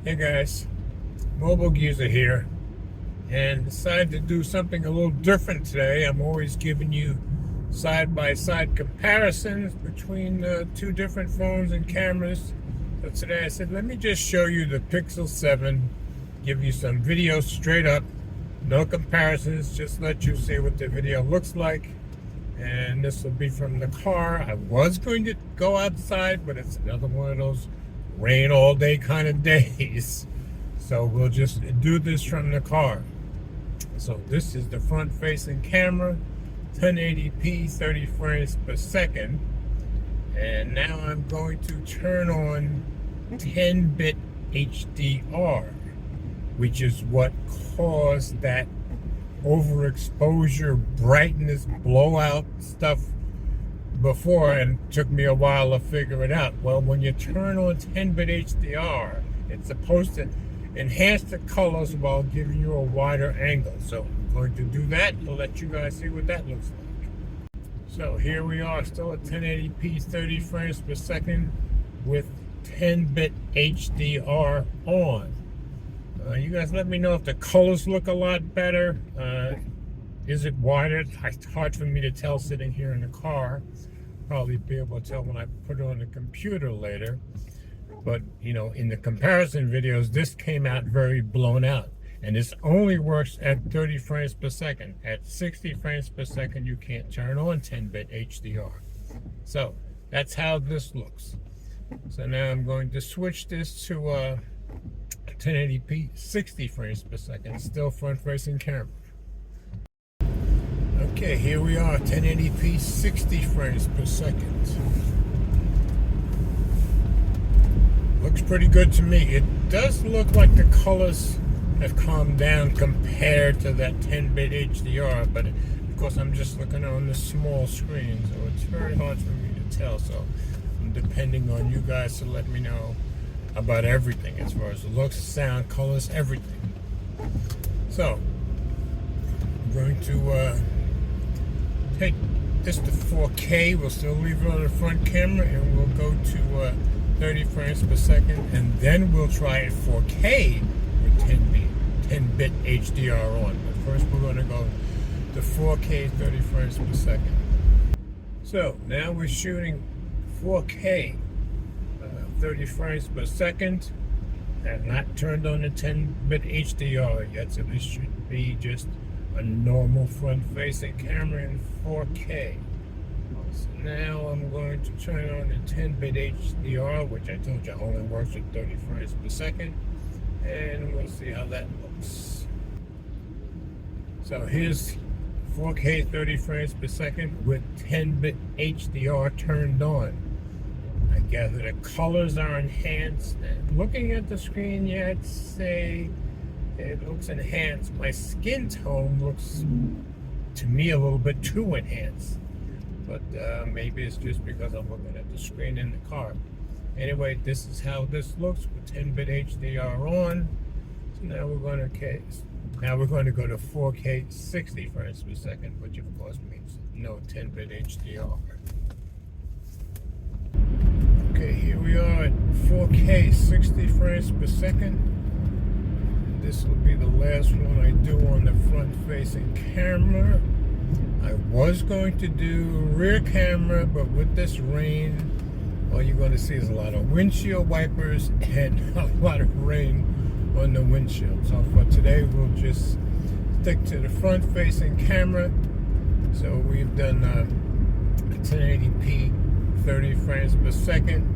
Hey guys, Mobile Geezer here, and decided to do something a little different today. I'm always giving you side-by-side comparisons between two different phones and cameras. But today I said, let me just show you the Pixel 7, give you some video straight up, no comparisons, just let you see what the video looks like. And this will be from the car. I was going to go outside, but it's another one of those rain all day kind of days. So we'll just do this from the car. So this is the front facing camera, 1080p, 30 frames per second. And now I'm going to turn on 10-bit HDR, which is what caused that overexposure, brightness, blowout stuff before, and it took me a while to figure it out. Well, when you turn on 10-bit HDR, it's supposed to enhance the colors while giving you a wider angle. So I'm going to do that to let you guys see what that looks like. So here we are, still at 1080p, 30 frames per second with 10-bit HDR on. You guys let me know if the colors look a lot better. Is it wider? It's hard for me to tell sitting here in the car. Probably be able to tell when I put it on the computer later. But, you know, in the comparison videos, this came out very blown out. And this only works at 30 frames per second. At 60 frames per second, you can't turn on 10-bit HDR. So that's how this looks. So now I'm going to switch this to 1080p, 60 frames per second, still front-facing camera. Okay, here we are, 1080p, 60 frames per second. Looks pretty good to me. It does look like the colors have calmed down compared to that 10-bit HDR, but of course I'm just looking on the small screen, so it's very hard for me to tell. So I'm depending on you guys to let me know about everything as far as looks, sound, colors, everything. So I'm going to take this to 4K. We'll still leave it on the front camera, and we'll go to 30 frames per second, and then we'll try it 4K with 10-bit HDR on. But first we're going to go to 4K, 30 frames per second. So now we're shooting 4K. 30 frames per second. I have not turned on the 10-bit HDR yet, so this should be just a normal front-facing camera in 4K. So now I'm going to turn on the 10-bit HDR, which I told you only works at 30 frames per second, and we'll see how that looks. So here's 4K 30 frames per second with 10-bit HDR turned on. I gather the colors are enhanced. And looking at the screen, yeah, I'd say it looks enhanced. My skin tone looks, to me, a little bit too enhanced. But maybe it's just because I'm looking at the screen in the car. Anyway, this is how this looks with 10-bit HDR on. So now we're going to go to 4K 60 frames per second, which of course means no 10-bit HDR. Okay, here we are at 4K 60 frames per second. This will be the last one I do on the front-facing camera. I was going to do rear camera, but with this rain, all you're going to see is a lot of windshield wipers and a lot of rain on the windshield. So for today, we'll just stick to the front-facing camera. So we've done 1080p 30 frames per second.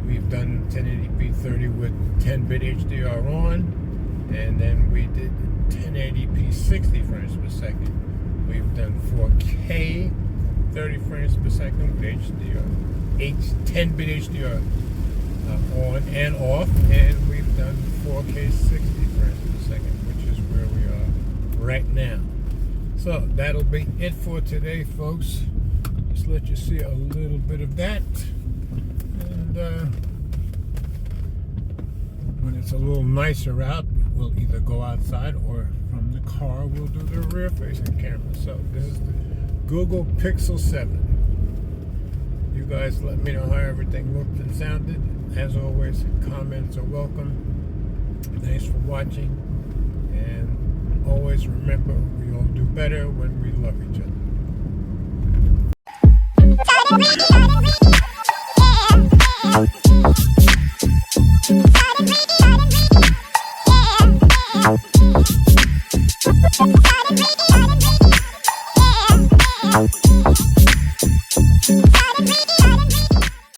We've done 1080p 30 with 10-bit HDR on, and then we did 1080p 60 frames per second. We've done 4K 30 frames per second with HDR, 10-bit HDR on and off, and we've done 4K 60 frames per second, which is where we are right now. So that'll be it for today, folks. Just let you see a little bit of that, and when it's a little nicer out, we'll either go outside or from the car we'll do the rear facing camera. So this is the Google Pixel 7. You guys let me know how everything looked and sounded. As always, comments are welcome. Thanks for watching, and always remember, we all do better when we love each other.